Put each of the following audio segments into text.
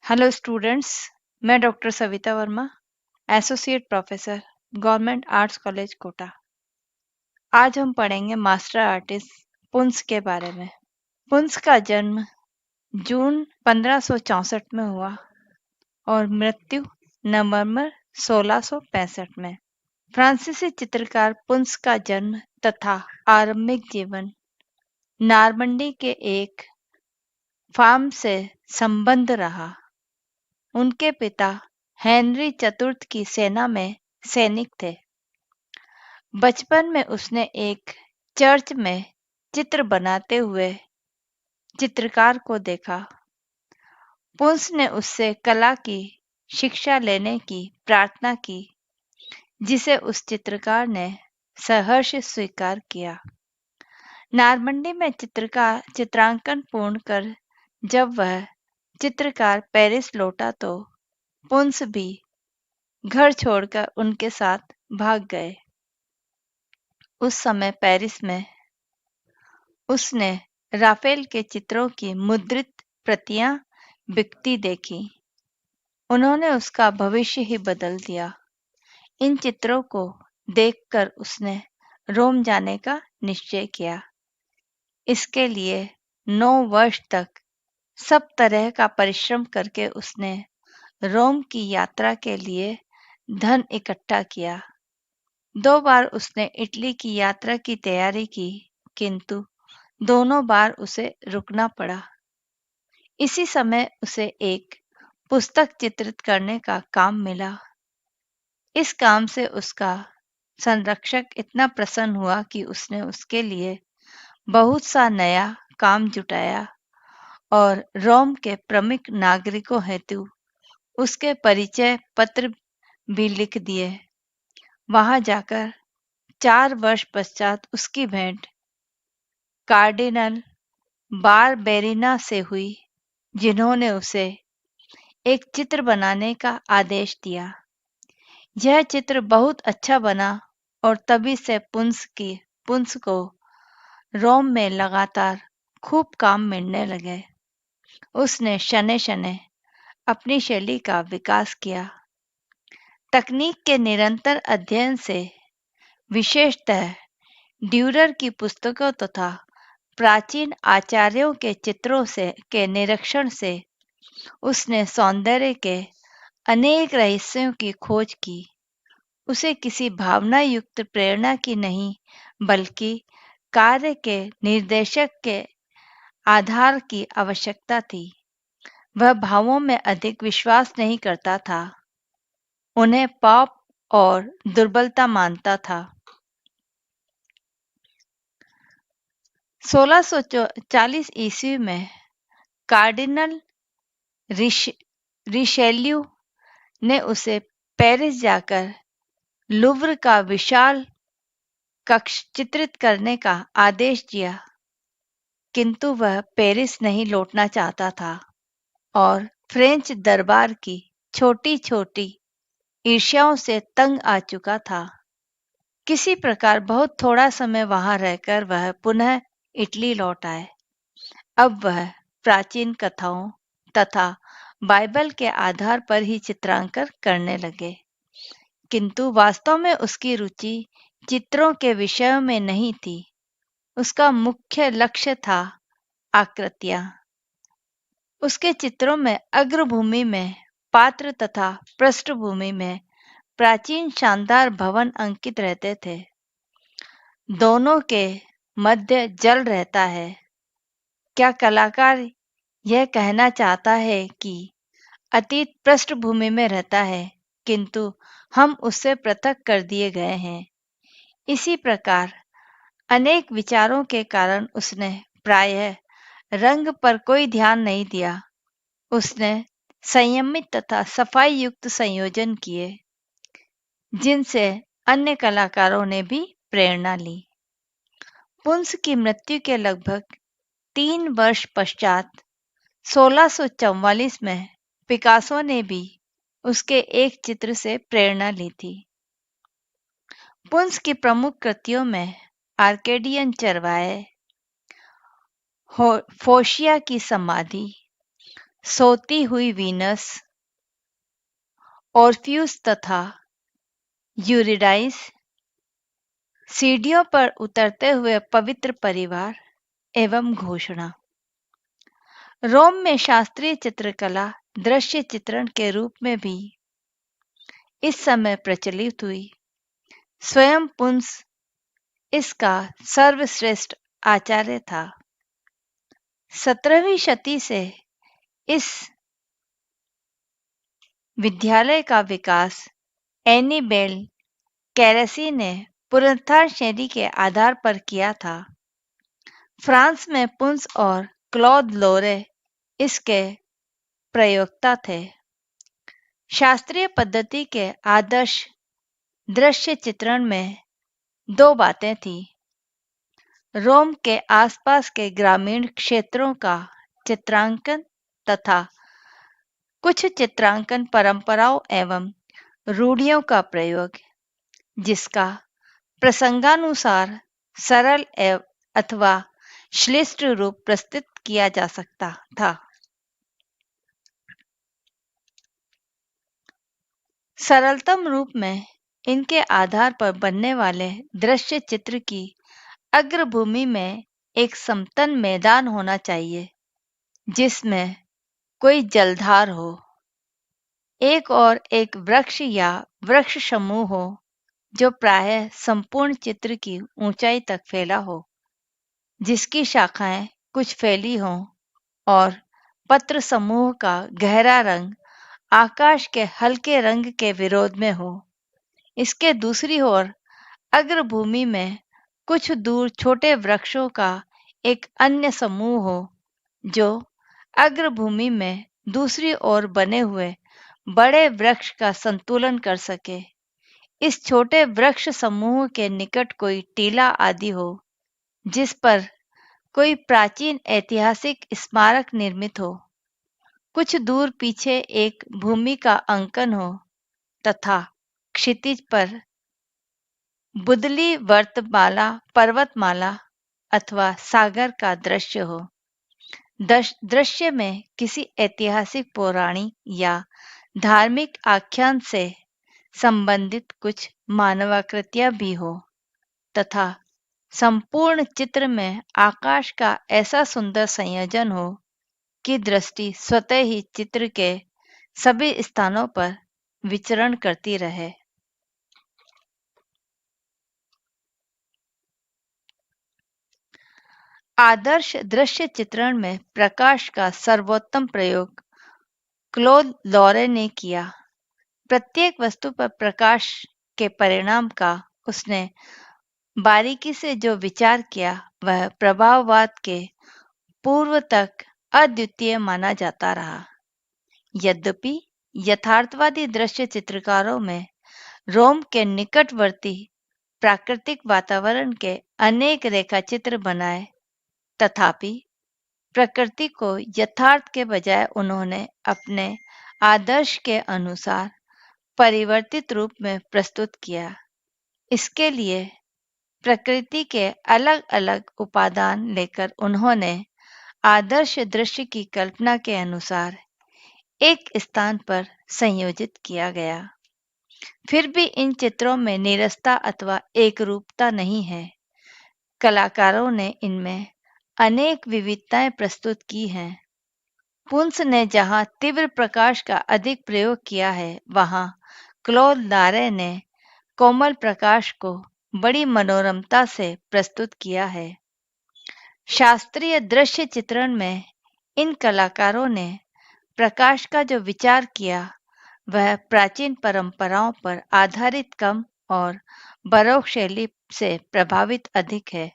Hello students, मैं doctor Savita Varma, associate professor, government arts college Kota. आज हम पढ़ेंगे मास्टर आर्टिस्ट पुंस के बारे में। पुंस का जन्म जून 1564 में हुआ और मृत्यु नवंबर 1665 में। फ्रांसीसी चित्रकार पुंस का जन्म तथा आरंभिक जीवन नॉर्मंडी के एक फार्म से संबंध रहा। उनके पिता हेनरी चतुर्थ की सेना में सैनिक थे। बचपन में उसने एक चर्च में चित्र बनाते हुए चित्रकार को देखा। पुंस ने उससे कला की शिक्षा लेने की प्रार्थना की, जिसे उस चित्रकार ने सहर्ष स्वीकार किया। नॉर्मंडी में चित्रांकन पूर्ण कर जब वह चित्रकार पेरिस लौटा तो पुंस भी घर छोड़कर उनके साथ भाग गए। उस समय पेरिस में उसने राफेल के चित्रों की मुद्रित प्रतियां बिकती देखी। उन्होंने उसका भविष्य ही बदल दिया। इन चित्रों को देखकर उसने रोम जाने का निश्चय किया। इसके लिए 9 वर्ष तक सब तरह का परिश्रम करके उसने रोम की यात्रा के लिए धन इकट्ठा किया। 2 बार उसने इटली की यात्रा की तैयारी की, किंतु दोनों बार उसे रुकना पड़ा। इसी समय उसे एक पुस्तक चित्रित करने का काम मिला। इस काम से उसका संरक्षक इतना प्रसन्न हुआ कि उसने उसके लिए बहुत सा नया काम जुटाया और रोम के प्रमुख नागरिकों हेतु उसके परिचय पत्र भी लिख दिए। वहां जाकर 4 वर्ष पश्चात उसकी भेंट कार्डिनल बारबेरिना से हुई, जिन्होंने उसे एक चित्र बनाने का आदेश दिया। यह चित्र बहुत अच्छा बना और तभी से पुंस को रोम में लगातार खूब काम मिलने लगे। उसने शने शने अपनी शैली का विकास किया। तकनीक के निरंतर अध्ययन से, विशेषतः ड्यूरर की पुस्तकों तथा प्राचीन आचार्यों के चित्रों के निरीक्षण से उसने सौंदर्य के अनेक रहस्यों की खोज की। उसे किसी भावना युक्त प्रेरणा की नहीं, बल्कि कार्य के निर्देशक के आधार की आवश्यकता थी। वह भावों में अधिक विश्वास नहीं करता था, उन्हें पाप और दुर्बलता मानता था। 1640 ईस्वी में कार्डिनल रिशेल्यू ने उसे पेरिस जाकर लुव्र का विशाल कक्ष चित्रित करने का आदेश दिया, किंतु वह पेरिस नहीं लौटना चाहता था और फ्रेंच दरबार की छोटी छोटी ईर्ष्याओं से तंग आ चुका था। किसी प्रकार बहुत थोड़ा समय वहां रहकर वह पुनः इटली लौट आए। अब वह प्राचीन कथाओं तथा बाइबल के आधार पर ही चित्रांकन करने लगे, किंतु वास्तव में उसकी रुचि चित्रों के विषयों में नहीं थी। उसका मुख्य लक्ष्य था आकृतियां। उसके चित्रों में अग्रभूमि में पात्र तथा पृष्ठभूमि में प्राचीन शानदार भवन अंकित रहते थे। दोनों के मध्य जल रहता है। क्या कलाकार यह कहना चाहता है कि अतीत पृष्ठभूमि में रहता है, किंतु हम उससे पृथक कर दिए गए हैं। इसी प्रकार अनेक विचारों के कारण उसने प्रायः रंग पर कोई ध्यान नहीं दिया। उसने संयमित तथा सफाई युक्त संयोजन किए, जिनसे अन्य कलाकारों ने भी प्रेरणा ली। पुंस की मृत्यु के लगभग 3 वर्ष पश्चात 1644 में पिकासो ने भी उसके एक चित्र से प्रेरणा ली थी। पुंस की प्रमुख कृतियों में आर्केडियन चरवाहे, फोशिया की समाधि, सोती हुई वीनस, ऑर्फ्यूज तथा यूरिडाइस, सीढ़ियों पर उतरते हुए पवित्र परिवार एवं घोषणा। रोम में शास्त्रीय चित्रकला दृश्य चित्रण के रूप में भी इस समय प्रचलित हुई। स्वयं पुंस इसका सर्वश्रेष्ठ आचार्य था। 17वीं शती से इस विद्यालय का विकास एनीबेल कैरेसी ने पुनरुत्थान शैली के आधार पर किया था। फ्रांस में पुंस और क्लॉद लोरे इसके प्रयोक्ता थे। शास्त्रीय पद्धति के आदर्श दृश्य चित्रण में दो बातें थीं। रोम के आसपास के ग्रामीण क्षेत्रों का चित्रांकन तथा कुछ चित्रांकन परंपराओं एवं रूढ़ियों का प्रयोग, जिसका प्रसंगानुसार सरल अथवा श्लिष्ट रूप प्रस्तुत किया जा सकता था। सरलतम रूप में इनके आधार पर बनने वाले दृश्य चित्र की अग्रभूमि में एक समतल मैदान होना चाहिए, जिसमें कोई जलधार हो, एक और एक वृक्ष या वृक्ष समूह हो जो प्रायः संपूर्ण चित्र की ऊंचाई तक फैला हो, जिसकी शाखाएं कुछ फैली हों और पत्र समूह का गहरा रंग आकाश के हल्के रंग के विरोध में हो। इसके दूसरी ओर अग्रभूमि में कुछ दूर छोटे वृक्षों का एक अन्य समूह हो जो अग्रभूमि में दूसरी ओर बने हुए बड़े वृक्ष का संतुलन कर सके। इस छोटे वृक्ष समूह के निकट कोई टीला आदि हो जिस पर कोई प्राचीन ऐतिहासिक स्मारक निर्मित हो। कुछ दूर पीछे एक भूमि का अंकन हो तथा क्षितिज पर बुदली वर्तमाला, पर्वतमाला अथवा सागर का दृश्य हो। दृश्य में किसी ऐतिहासिक, पौराणिक या धार्मिक आख्यान से संबंधित कुछ मानवाकृतियां भी हो तथा संपूर्ण चित्र में आकाश का ऐसा सुंदर संयोजन हो कि दृष्टि स्वतः ही चित्र के सभी स्थानों पर विचरण करती रहे। आदर्श दृश्य चित्रण में प्रकाश का सर्वोत्तम प्रयोग क्लॉद लोरे ने किया। प्रत्येक वस्तु पर प्रकाश के परिणाम का उसने बारीकी से जो विचार किया वह प्रभाववाद के पूर्व तक अद्वितीय माना जाता रहा। यद्यपि यथार्थवादी दृश्य चित्रकारों में रोम के निकटवर्ती प्राकृतिक वातावरण के अनेक रेखाचित्र बनाए, तथापि प्रकृति को यथार्थ के बजाय उन्होंने अपने आदर्श के अनुसार परिवर्तित रूप में प्रस्तुत किया। इसके लिए प्रकृति के अलग अलग उपादान लेकर उन्होंने आदर्श दृश्य की कल्पना के अनुसार एक स्थान पर संयोजित किया गया। फिर भी इन चित्रों में नीरसता अथवा एकरूपता नहीं है। कलाकारों ने इनमें अनेक विविधताएं प्रस्तुत की हैं। पुंस ने जहां तीव्र प्रकाश का अधिक प्रयोग किया है, वहां क्लॉद लोरे ने कोमल प्रकाश को बड़ी मनोरमता से प्रस्तुत किया है। शास्त्रीय दृश्य चित्रण में इन कलाकारों ने प्रकाश का जो विचार किया वह प्राचीन परंपराओं पर आधारित कम और बारोक शैली से प्रभावित अधिक है।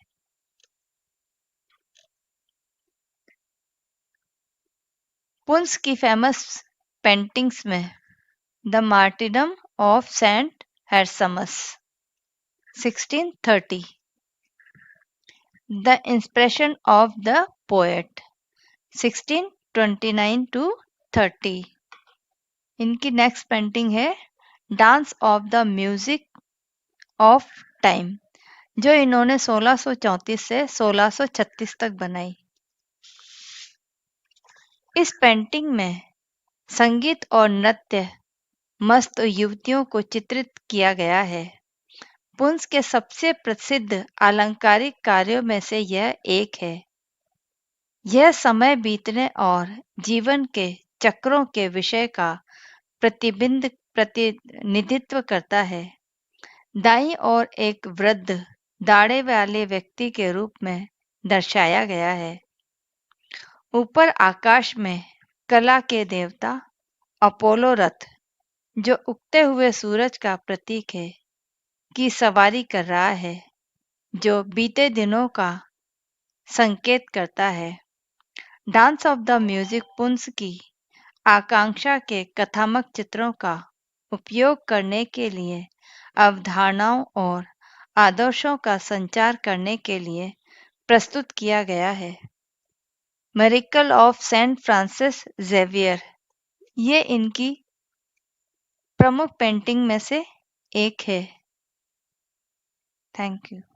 पुंस की फेमस पेंटिंग्स में the martyrdom of saint Erasmus 1630, the inspiration of the poet 1629 to 30। इनकी नेक्स्ट पेंटिंग है dance of the music of time, जो इन्होंने 1634 से 1636 तक बनाई। इस पेंटिंग में संगीत और नृत्य मस्त युवतियों को चित्रित किया गया है। पुंस के सबसे प्रसिद्ध अलंकारिक कार्यों में से यह एक है। यह समय बीतने और जीवन के चक्रों के विषय का प्रतिनिधित्व करता है। दाईं ओर एक वृद्ध दाढ़े वाले व्यक्ति के रूप में दर्शाया गया है। ऊपर आकाश में कला के देवता अपोलो रथ, जो उगते हुए सूरज का प्रतीक है, की सवारी कर रहा है, जो बीते दिनों का संकेत करता है। डांस ऑफ द म्यूजिक पुंस की आकांक्षा के कथात्मक चित्रों का उपयोग करने के लिए अवधारणाओं और आदर्शों का संचार करने के लिए प्रस्तुत किया गया है। Miracle of Saint Francis Xavier, ये इनकी प्रमुख पेंटिंग में से एक है। Thank you.